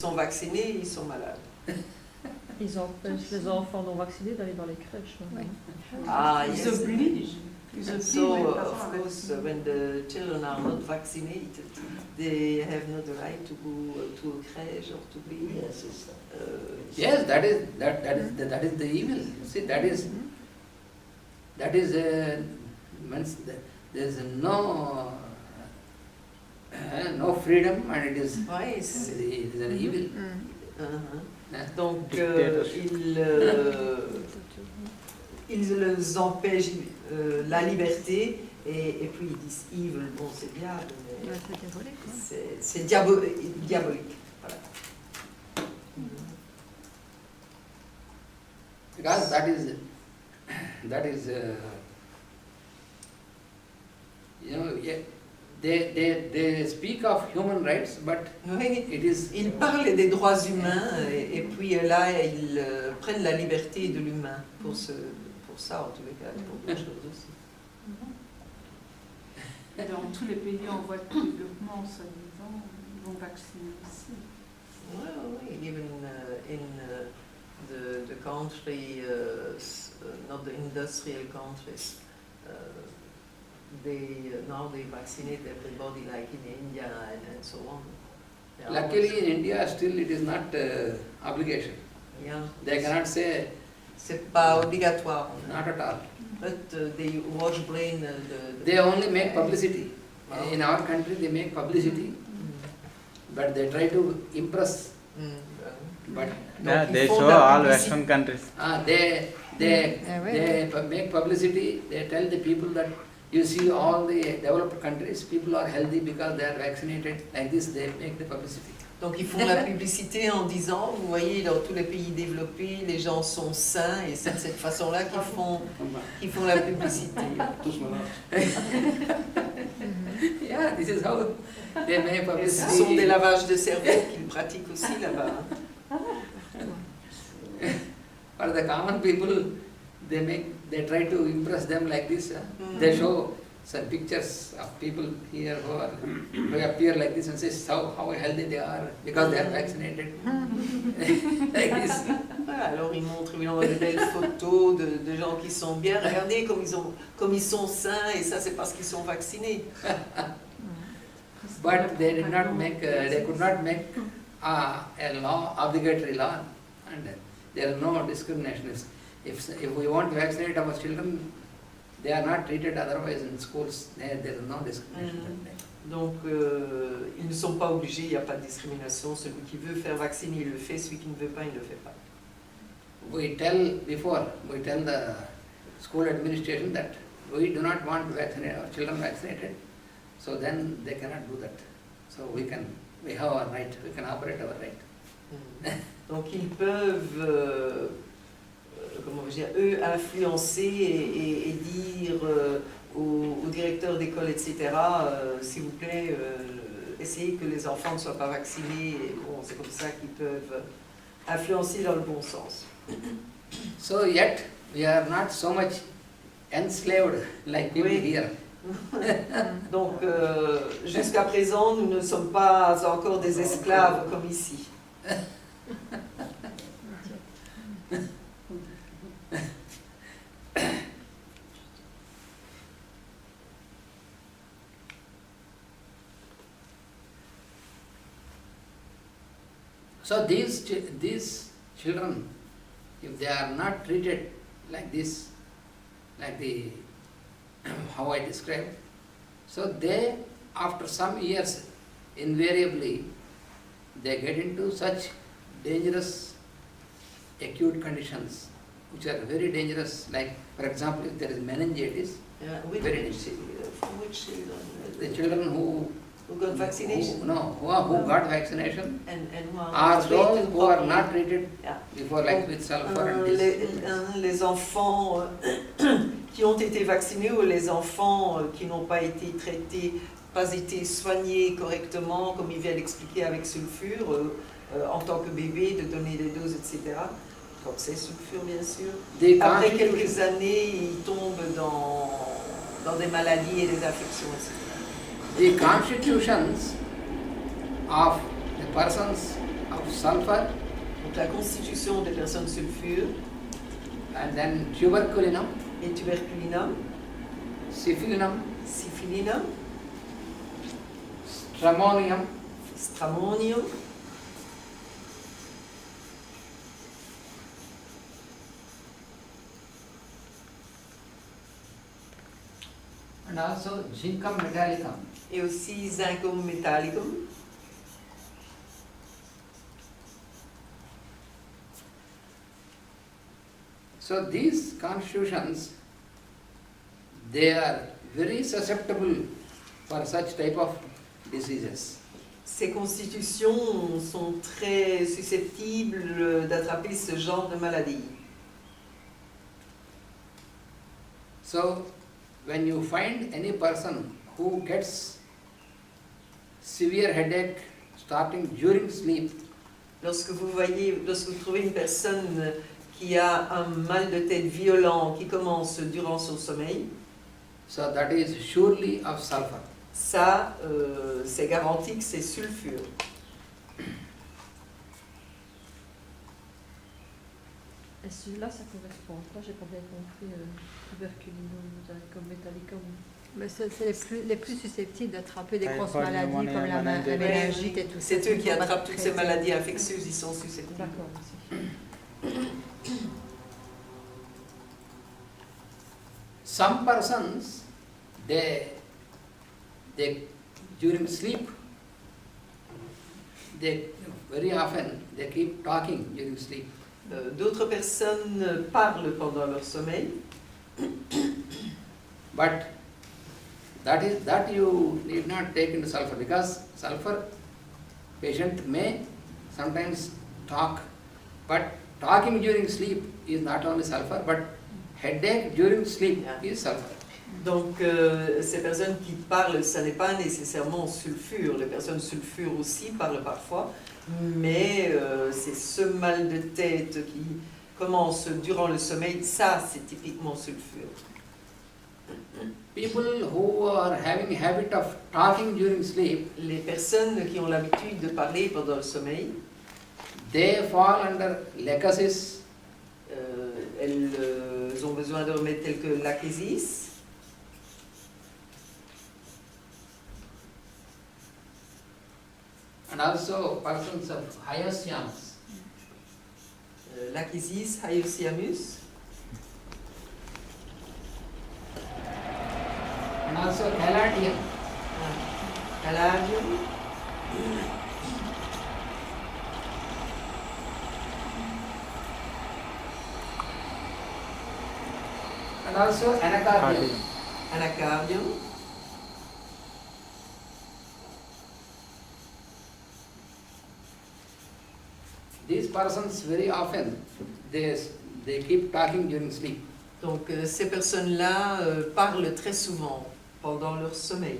sont vaccinés, ils sont malades. Ils empêchent les enfants non vaccinés d'aller dans les crèches. Oui. Ah, Ils yes. obligent. Ils obligent So, les of parents à course, vacciner. when the children are not vaccinated, they have not the right to go to a crèche or to be. Yes, yes. Yes, that is the evil. You see, that is means there is no freedom, and it is Ouais, it is an evil. Donc, Dictatorship. ils les empêchent la liberté et puis ils disent evil, bon c'est diable, mais C'est diabolique, quoi. c'est diabolique. Voilà. Because that is yeah, they speak of human rights, but Oui, it is ils parlent des droits humains et puis là ils prennent la liberté de l'humain pour ça en tous les cas, pour d'autres choses aussi. Dans tous les pays en voie de développement, soi-disant, ils vont vacciner aussi. Oui, even in the country, not the industrial countries, now they vaccinate everybody like in India and so on. luckily in India still it is not obligation. Yeah. They cannot say C'est pas obligatoire. not at all. But they wash brain. They only make publicity. In our country they make publicity, but they try to impress. But Yeah, Donc, they ils font show de la all publicité. Western countries. they make publicity. They tell the people that you see all the developed countries, people are healthy because they are vaccinated. Like this, they make the publicity. Donc ils font la publicité en disant, vous voyez, dans tous les pays développés, les gens sont sains et c'est de cette façon-là qu'ils font la publicité. Yeah, this is how they make Et publicity. ce sont des lavages de cerveau qu'ils pratiquent aussi là-bas. For the common people, they try to impress them like this. They show some pictures of people here who appear like this and says how healthy they are because they are vaccinated. Like this. Voilà, alors ils montrent évidemment de belles photos de gens qui sont bien. Regardez comme ils sont sains et ça c'est parce qu'ils sont vaccinés. But they did not make. They could not make a law, obligatory law, and there is no discrimination. If we want to vaccinate our children, they are not treated otherwise in schools. There is no discrimination. Donc ils ne sont pas obligés, il n'y a pas de discrimination. Celui qui veut faire vacciner, il le fait. Celui qui ne veut pas, il ne le fait pas. We tell the school administration that we do not want to vaccinate our children vaccinated, so then they cannot do that. So we have our right, we can operate our right. Donc ils peuvent, comment dire, eux influencer et dire au directeur d'école, etc., s'il vous plaît, essayez que les enfants ne soient pas vaccinés. Et bon, c'est comme ça qu'ils peuvent influencer dans le bon sens. So yet we are not so much enslaved like people Oui. here. Donc jusqu'à présent, nous ne sommes pas encore des esclaves comme ici. So these children, if they are not treated like this, like the how I described, so they, after some years, invariably, they get into such dangerous acute conditions, which are very dangerous. Like, for example, if there is meningitis, Which children? the children who got vaccination? who got vaccination, And who are those who are not treated Yeah. before, like with sulfur and this. Les enfants qui ont été vaccinés ou les enfants qui n'ont pas été traités, pas été soignés correctement, comme il vient d'expliquer avec sulfure, en tant que bébé, de donner des doses, etc. Comme c'est sulfure, bien sûr. Après quelques années, ils tombent dans des maladies et des infections, etc. The constitutions of the persons of sulfur, Donc la constitution des personnes sulfures and then tuberculinum, et tuberculinum, syphilinum, syphilinum, stramonium, stramonium, and also zincum metallicum. et aussi zincum metallicum. So these constitutions, they are very susceptible for such type of diseases. Ces constitutions sont très susceptibles d'attraper ce genre de maladie. So when you find any person who gets severe headache starting during sleep, Lorsque vous trouvez une personne qui a un mal de tête violent qui commence durant son sommeil, so that is surely of sulfur. ça, c'est garanti que c'est sulfure. Et celui-là, ça correspond à quoi? J'ai pas bien compris. Tuberculinum, comme metallicum. Mais c'est les plus susceptibles d'attraper des Typhoid, grosses maladies pneumonie, comme la méningite. méningite et tout ça. C'est eux qui qu'on va attrapent toutes ces traiter. maladies infectieuses, ils sont susceptibles. D'accord, merci. Some persons, they during sleep, they very often they keep talking during sleep. D'autres personnes parlent pendant leur sommeil, But that you need not take into sulfur, because sulfur patient may sometimes talk, but talking during sleep is not only sulfur, but headache during sleep is sulfur. donc ces personnes qui parlent, ça n'est pas nécessairement sulfure. Les personnes sulfures aussi parlent parfois, mais c'est ce mal de tête qui commence durant le sommeil, ça c'est typiquement sulfure. People who are having habit of talking during sleep, Les personnes qui ont l'habitude de parler pendant le sommeil, they fall under lecasis, elles ont besoin de remèdes tels que l'achésis, and also persons of hyoscyamus. l'achésis, hyoscyamus, And also caladium. caladium, And also anacardium. anacardium. These persons very often they keep talking during sleep. Donc ces personnes-là parlent très souvent pendant leur sommeil.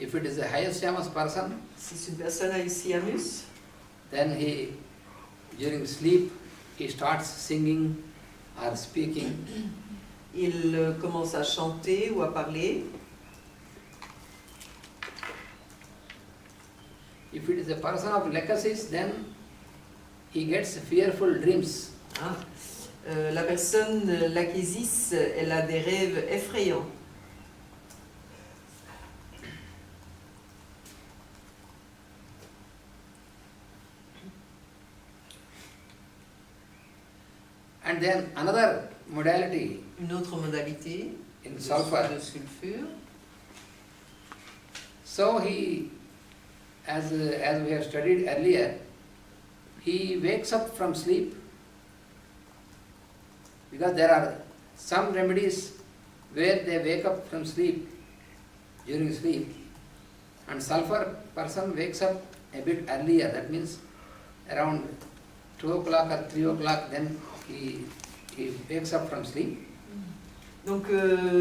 If it is a hyoscyamus person, Si c'est une personne a hyoscyamus, then during sleep he starts singing or speaking. il commence à chanter ou à parler. If it is a person of lecasis, then he gets fearful dreams. Hein. La personne, l'achésis, elle a des rêves effrayants. And then another modality Une autre modalité in de sulfur. sulfure. So he, as we have studied earlier, he wakes up from sleep, because there are some remedies where they wake up from sleep during sleep, and sulfur person wakes up a bit earlier, that means around 2 o'clock or 3 o'clock, then he wakes up from sleep. Donc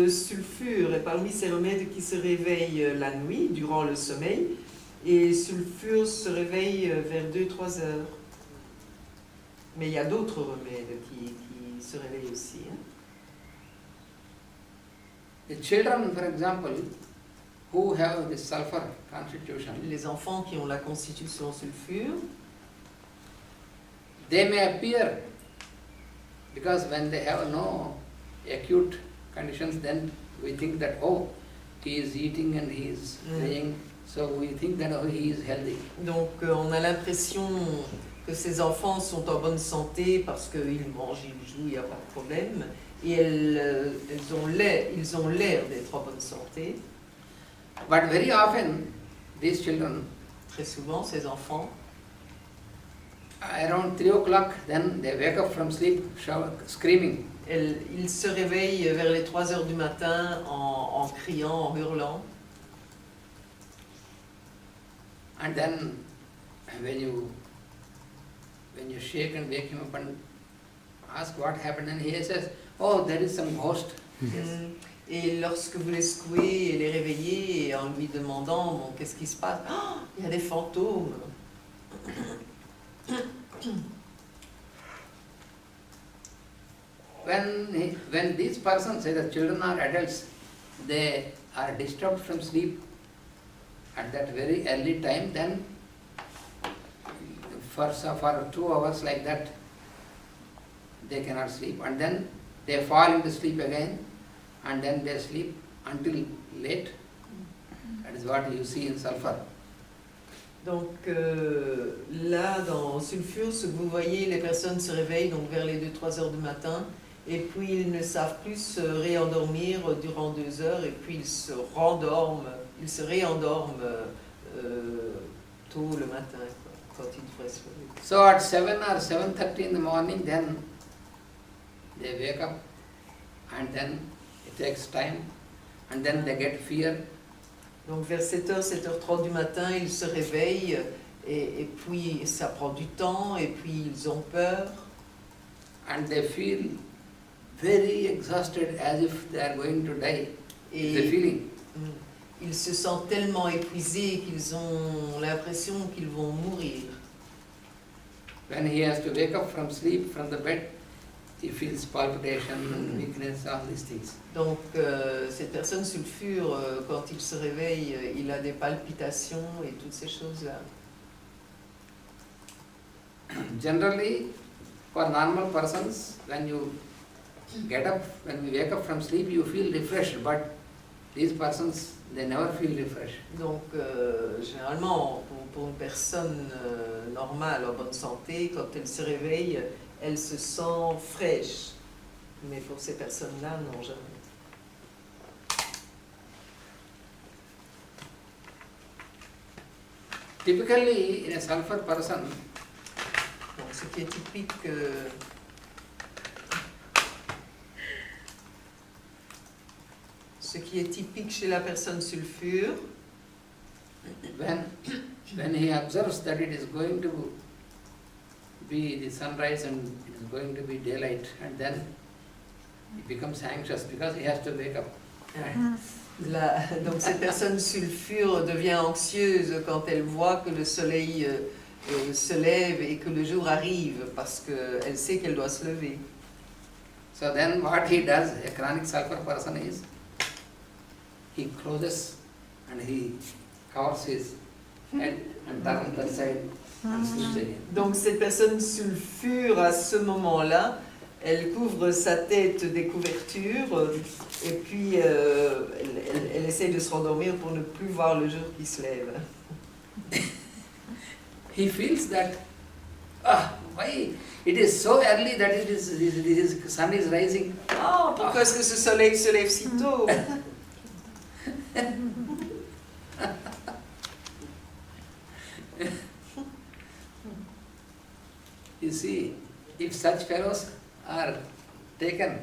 sulfure est parmi ces remèdes qui se réveillent la nuit, durant le sommeil, et sulfure se réveille vers 2-3 heures. Mais il y a d'autres remèdes qui se réveillent aussi. Hein. The children, for example, who have this sulfur constitution, Les enfants qui ont la constitution sulfure, they may appear, because when they have no acute conditions, then we think that, oh, he is eating and he is playing, so we think that, oh, he is healthy. donc on a l'impression que ces enfants sont en bonne santé parce qu'ils mangent, ils jouent, il n'y a pas de problème, et ils ont l'air d'être en bonne santé. But very often, these children, Très souvent, ces enfants, around 3 o'clock, then they wake up from sleep screaming. ils se réveillent vers les 3 heures du matin en criant, en hurlant. And then when you shake and wake him up and ask what happened, and he says, oh, there is some ghost. Et lorsque vous les secouez et les réveillez et en lui demandant bon, qu'est-ce qui se passe, oh, il y a des fantômes. When these persons, say the children or adults, they are disturbed from sleep at that very early time, then for 2 hours like that, they cannot sleep, and then they fall into sleep again, and then they sleep until late. That is what you see in sulfur. Donc là, dans sulfure, ce que vous voyez, les personnes se réveillent donc vers les 2-3 heures du matin, et puis ils ne savent plus se réendormir durant 2 heures, et puis ils se réendorment tôt le matin, quoi, quand ils devraient se lever. So at 7 or 7:30 in the morning, then they wake up, and then it takes time, and then they get fear. Donc vers 7h, 7h30 du matin, ils se réveillent, et puis ça prend du temps, et puis ils ont peur. And they feel very exhausted, as if they are going to die. Et The feeling. ils se sentent tellement épuisés qu'ils ont l'impression qu'ils vont mourir. When he has to wake up from sleep, from the bed, he feels palpitation, weakness, all these things. Donc cette personne sulfure, quand il se réveille, il a des palpitations et toutes ces choses-là. Generally, for normal persons, when you get up, when we wake up from sleep, you feel refreshed, but these persons, they never feel refreshed. Donc généralement, pour une personne normale, en bonne santé, quand elle se réveille, elle se sent fraîche. Mais pour ces personnes-là, non, jamais. Typically, in a sulfur person, Donc ce qui est typique... ce qui est typique chez la personne sulfure, when he observes that it is going to be the sunrise and it is going to be daylight, and then he becomes anxious because he has to wake up. donc cette personne sulfure devient anxieuse quand elle voit que le soleil se lève et que le jour arrive, parce qu'elle sait qu'elle doit se lever. So then what he does, a chronic sulfur person, is he closes and he covers his head and turns that side and sleeps again. Donc cette personne sulfure, à ce moment-là, elle couvre sa tête des couvertures et puis elle essaie de se rendormir pour ne plus voir le jour qui se lève. He feels that, why it is so early that his sun is rising. Oh, pourquoi est-ce que ce soleil se lève si tôt? You see, if such fellows are taken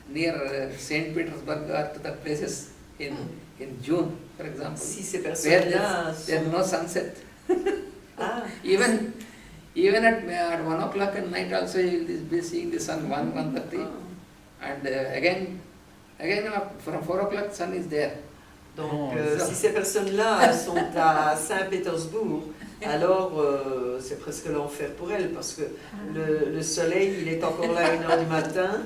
near St. Petersburg or to the places in June, for example, Si ces where personnes-là there is no sunset, even at 1 o'clock at night also you will be seeing the sun 1:30, and again from 4 o'clock sun is there. Donc, si ces personnes-là sont à Saint-Pétersbourg, alors c'est presque l'enfer pour elles, parce que le soleil, il est encore là à 1h du matin,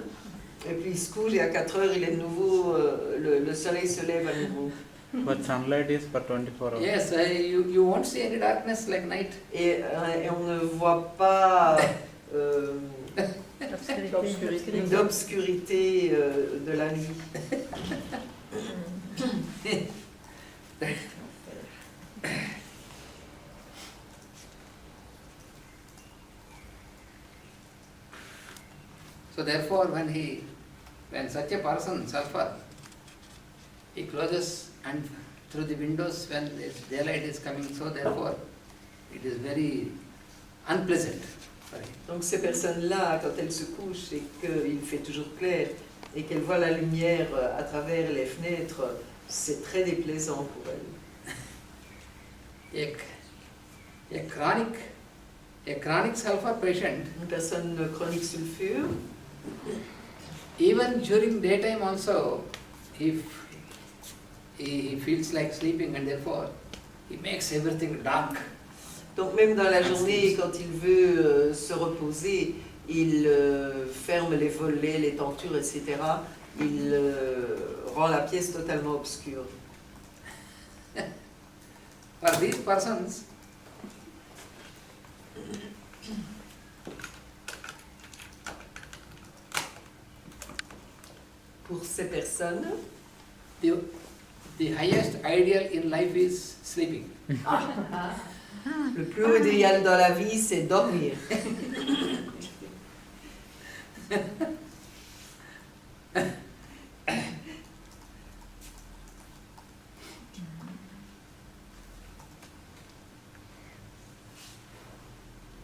et puis il se couche, et à 4h, il est de nouveau, le soleil se lève à nouveau. But sunlight is for 24 hours. Yes, you won't see any darkness like night. Et on ne voit pas d'obscurité de la nuit. So therefore, when such a person suffers, he closes and through the windows when the daylight is coming. So therefore, it is very unpleasant for him. Donc ces personnes-là, quand elles se couchent et qu'il fait toujours clair et qu'elles voient la lumière à travers les fenêtres, c'est très déplaisant pour elles. A chronic sulfur patient, Une personne chronique sulfure, even during daytime also, if he feels like sleeping and therefore he makes everything dark. donc même dans la journée, quand il veut se reposer, il ferme les volets, les tentures, etc. Il rend la pièce totalement obscure. For these persons, Pour ces personnes, the highest ideal in life is sleeping. le plus haut idéal dans la vie, c'est dormir.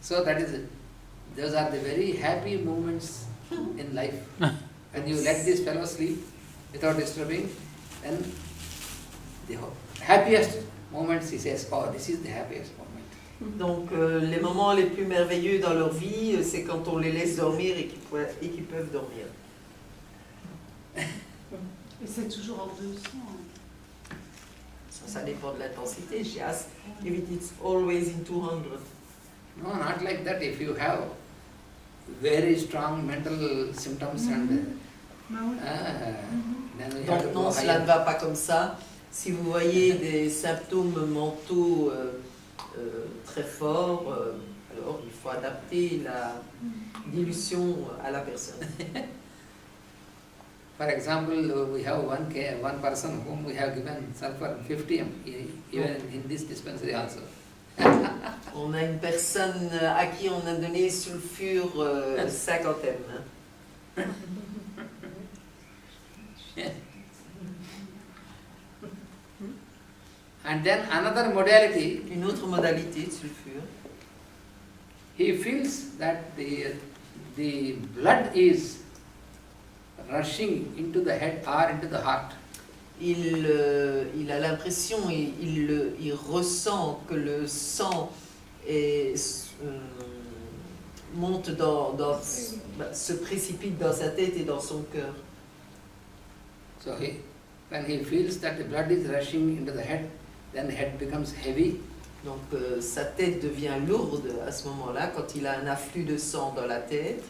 So that is it. Those are the very happy moments in life. When you let this fellow sleep without disturbing, then the happiest moments he says, oh, this is the happiest moment. Donc les moments les plus merveilleux dans leur vie, c'est quand on les laisse dormir et qu'ils peuvent dormir. Et c'est toujours en 200. Ça dépend de l'intensité. She asked if it's always in 200. No, not like that. If you have very strong mental symptoms and then you have to Donc go non, cela ne higher. va pas comme ça. Si vous voyez des symptômes mentaux très forts, alors il faut adapter la dilution à la personne. For example, we have one person whom we have given sulfur 50 even in this dispensary also. On a une personne à qui on a donné sulfure 50 m. And then another modality, Une autre modalité de sulfure. he feels that the blood is rushing into the head or into the heart. Il a l'impression, il ressent que le sang monte se précipite dans sa tête et dans son cœur. So when he feels that the blood is rushing into the head, then the head becomes heavy. Donc sa tête devient lourde à ce moment-là, quand il a un afflux de sang dans la tête.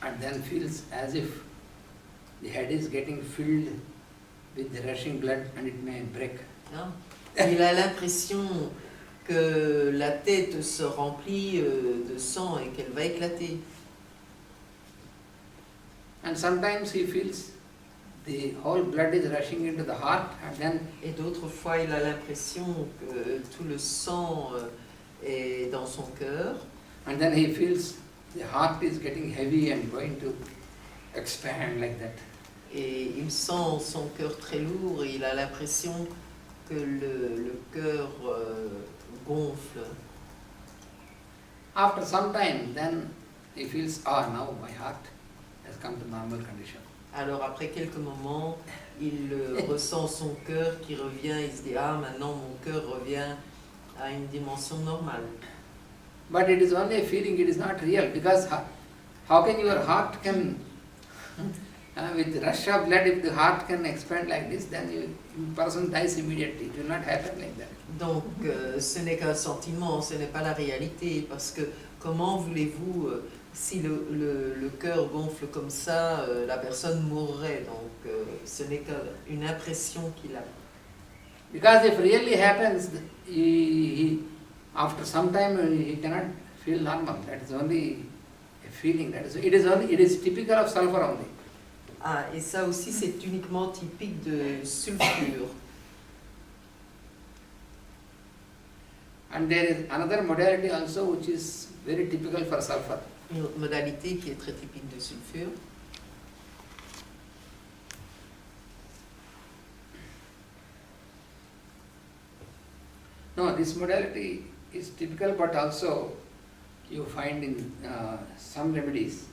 And then feels as if the head is getting filled with the rushing blood and it may break. Hein? Il a l'impression que la tête se remplit de sang et qu'elle va éclater. And sometimes he feels the whole blood is rushing into the heart and then Et d'autres fois, il a l'impression que tout le sang est dans son cœur. and then he feels the heart is getting heavy and going to expand like that. Et il sent son cœur très lourd et il a l'impression que le cœur gonfle. After some time, then he feels, now my heart has come to normal condition. Alors après quelques moments, il ressent son cœur qui revient, il se dit maintenant mon cœur revient à une dimension normale. But it is only a feeling, it is not real, because how can your heart can, with rush of blood, if the heart can expand like this, then the person dies immediately. It will not happen like that. Donc ce n'est qu'un sentiment, ce n'est pas la réalité, parce que comment voulez-vous, si le cœur gonfle comme ça, la personne mourrait, donc ce n'est qu'une impression qu'il a. Because if really happens, after some time he cannot feel normal. That is only a feeling. It is typical of sulfur only. Ah, et ça aussi, c'est uniquement typique de sulfure. And there is another modality also which is very typical for sulfur. Une autre modalité qui est très typique de sulfure. No, this modality is typical, but also you find in some remedies.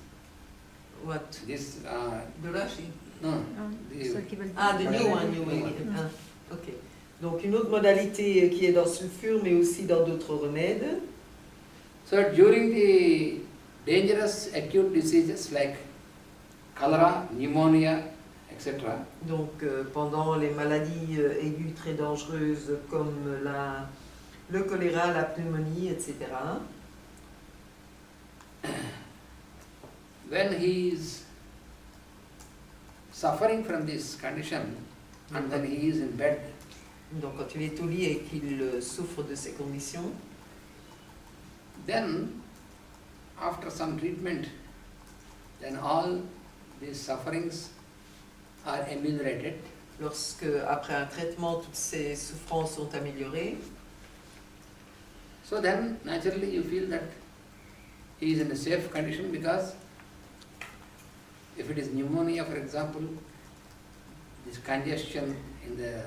What? This De l'argile. no, Ceux qui veulent Ah, the dire- new one, Ah, ok. Donc une autre modalité qui est dans le sulfure, mais aussi dans d'autres remèdes. so during the dangerous acute diseases like cholera, pneumonia, etc. Donc pendant les maladies aiguës très dangereuses comme le choléra, la pneumonie, etc. When he is suffering from this condition and then he is in bed, Donc quand il est au lit et qu'il souffre de ces conditions, then after some treatment, then all these sufferings are ameliorated. lorsque après un traitement toutes ces souffrances sont améliorées, So then naturally you feel that he is in a safe condition, because if it is pneumonia, for example, this congestion in the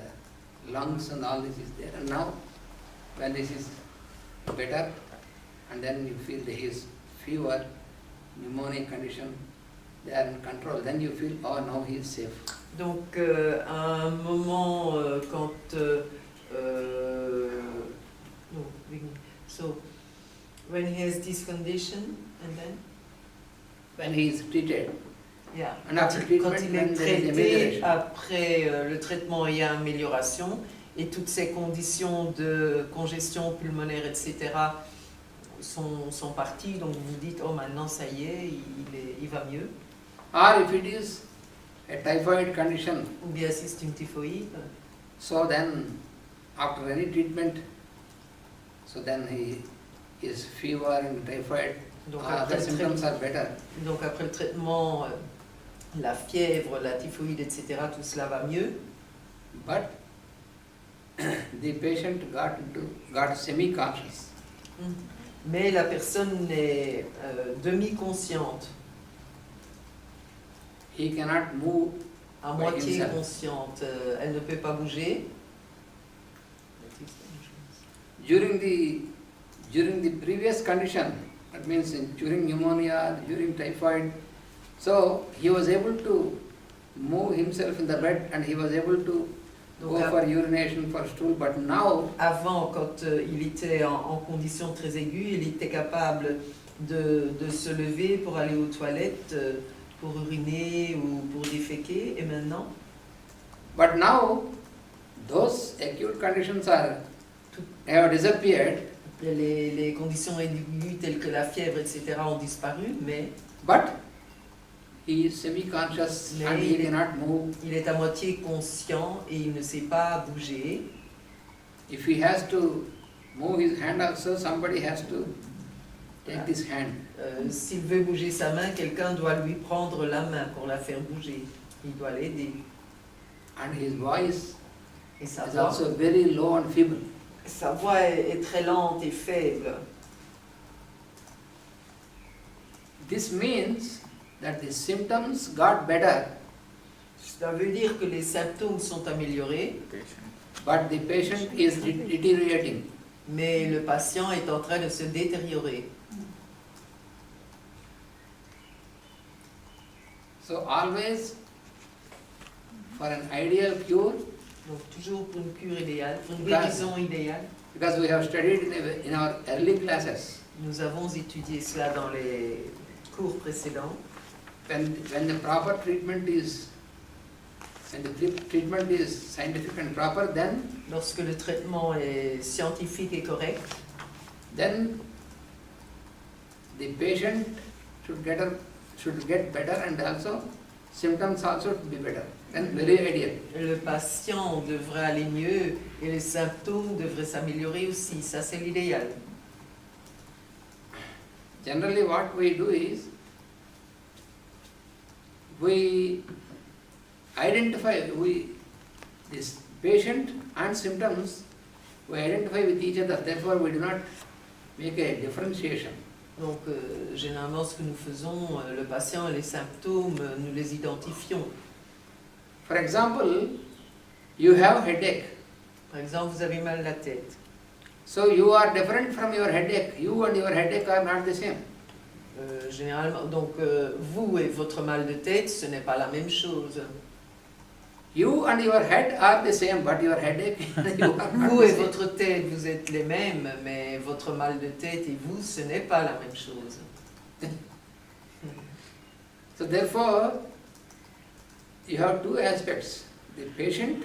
lungs and all this is there, and now when this is better, and then you feel that his fever, pneumonia condition, they are in control, then you feel, oh, now he is safe. donc à un moment quand no, so when he has this condition and then When he is treated, yeah, and after quand treatment, il est then there is traité, amelioration. après le traitement, il y a amélioration et toutes ces conditions de congestion pulmonaire, etc. sont parties, donc vous vous dites, oh maintenant ça y est, il va mieux. Or if it is a typhoid condition, Ou bien si c'est une typhoïde, so then after any treatment, so then his fever and typhoid, donc other symptoms are better. donc après le traitement, la fièvre, la typhoïde, etc., tout cela va mieux. But the patient got semi-conscious. Mais la personne est demi-consciente, He cannot move à by moitié himself. consciente, elle ne peut pas bouger. During the previous condition, that means during pneumonia, during typhoid, so he was able to move himself in the bed and he was able to go Donc, for urination, for stool, but now avant, quand il était en condition très aiguë, il était capable de se lever pour aller aux toilettes, pour uriner ou pour déféquer, et maintenant, But now, those acute conditions have disappeared, les conditions aiguës telles que la fièvre, etc., ont disparu, mais but he is semi-conscious and he cannot move. il est à moitié conscient et il ne sait pas bouger. If he has to move his hand also, somebody has to take this hand. S'il veut bouger sa main, quelqu'un doit lui prendre la main pour la faire bouger. Il doit l'aider. And his voice Et sa is voix, also very low and feeble. sa voix est très lente et faible. This means that the symptoms got better, Cela veut dire que les symptômes sont améliorés, but the patient is deteriorating. mais le patient est en train de se détériorer. So always, for an ideal cure, Donc toujours pour une cure idéale, pour une Grâce. guérison idéale. because we have studied in our early classes, Nous avons étudié cela dans les cours précédents. when the proper treatment is, when the treatment is scientific and proper, then Lorsque le traitement est scientifique et correct, then the patient should get better and also symptoms also should be better. then very ideal. Le patient devrait aller mieux et les symptômes devraient s'améliorer aussi. Ça, c'est l'idéal. Generally what we do is, we identify, this patient and symptoms, we identify with each other, therefore we do not make a differentiation. Donc, généralement, ce que nous faisons, le patient et les symptômes, nous les identifions. For example, you have headache. Par exemple, vous avez mal à la tête. So you are different from your headache. You and your headache are not the same. Généralement, donc, vous et votre mal de tête, ce n'est pas la même chose. You and your head are the same, but your headache, you are not Vous the et same. votre tête, vous êtes les mêmes, mais votre mal de tête et vous, ce n'est pas la même chose. So therefore, you have two aspects, the patient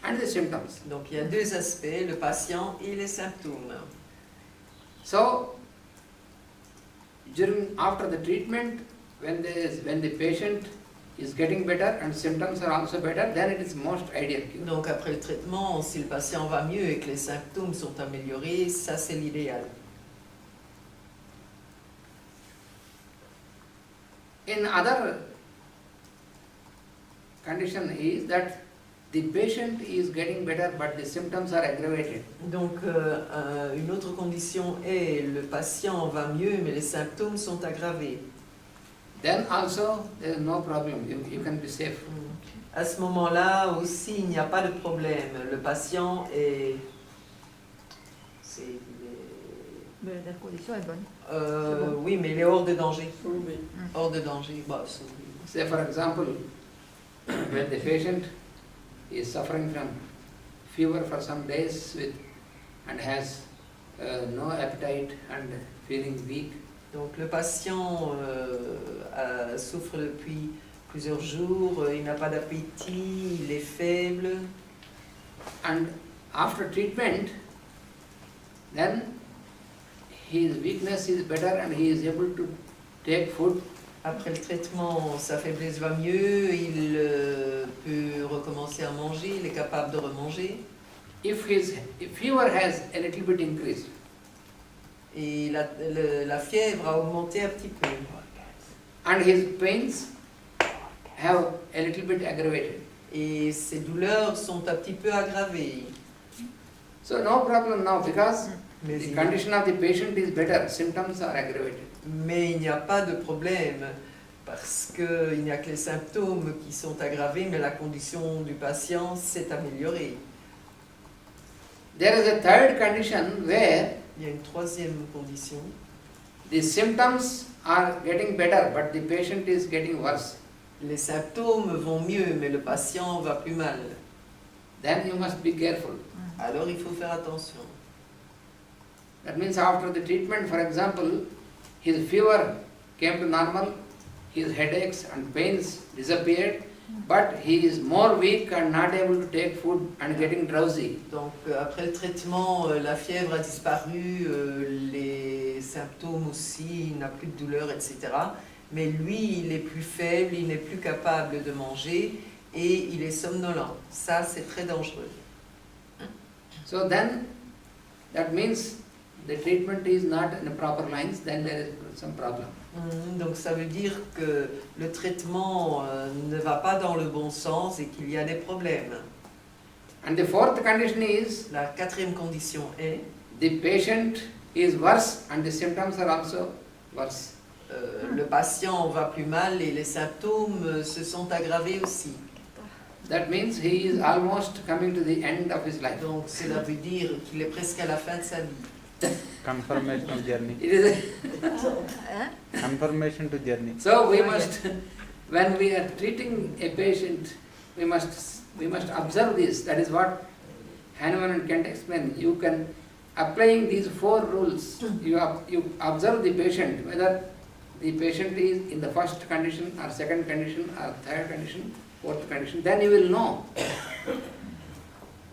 and the symptoms. Donc, il y a deux aspects, le patient et les symptômes. So, after the treatment, when the patient is getting better and symptoms are also better, then it is most ideal cure. Donc, après le traitement, si le patient va mieux et que les symptômes sont améliorés, ça, c'est l'idéal. In other condition is that the patient is getting better but the symptoms are aggravated. Donc, une autre condition est le patient va mieux, mais les symptômes sont aggravés. Then also there is no problem, you can be safe. À ce moment-là aussi, il n'y a pas de problème. Le patient est... Mais la condition est bonne. Oui, mais il est hors de danger. Sauvé. Hors de danger. Bah, sauvé. Say for example, when the patient is suffering from fever for some days and has no appetite and feeling weak, Donc le patient souffre depuis plusieurs jours, il n'a pas d'appétit, il est faible. and after treatment, then his weakness is better and he is able to take food. Après le traitement, sa faiblesse va mieux, il peut recommencer à manger, il est capable de remanger. If his fever has a little bit increased, Et la fièvre a augmenté un petit peu. and his pains have a little bit aggravated, Et ses douleurs sont un petit peu aggravées. so no problem now because Mais the il, condition of the patient is better, symptoms are aggravated. mais il n'y a pas de problème parce qu'il n'y a que les symptômes qui sont aggravés, mais la condition du patient s'est améliorée. There is a third condition where Il y a une troisième condition. the symptoms are getting better but the patient is getting worse. Les symptômes vont mieux, mais le patient va plus mal. Then you must be careful. Alors il faut faire attention. That means after the treatment, for example, his fever came to normal, his headaches and pains disappeared, but he is more weak and not able to take food and getting drowsy. Donc après le traitement, la fièvre a disparu, les symptômes aussi, il n'a plus de douleur, etc. Mais lui, il est plus faible, il n'est plus capable de manger et il est somnolent. Ça, c'est très dangereux. So then, that means the treatment is not in the proper lines, then there is some problem. Donc ça veut dire que le traitement ne va pas dans le bon sens et qu'il y a des problèmes. And the fourth condition is La quatrième condition est the patient is worse and the symptoms are also worse. le patient va plus mal et les symptômes se sont aggravés aussi. That means he is almost coming to the end of his life. Donc cela veut dire qu'il est presque à la fin de sa vie. Confirmation journey. It is Hein? Confirmation to journey. so we must, when we are treating a patient, we must observe this. That is what Hanuman and Kent explain. You can, applying these four rules, you observe the patient, whether the patient is in the first condition or second condition or third condition, fourth condition, then you will know.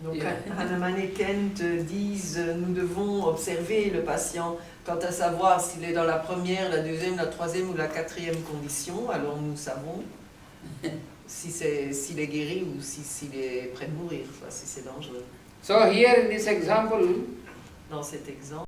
Donc Yeah. Hanuman et Kent disent nous devons observer le patient quant à savoir s'il est dans la première, la deuxième, la troisième ou la quatrième condition, alors nous savons. s'il est guéri ou s'il est près de mourir, si c'est dangereux. So here in this example, Dans cet exemple,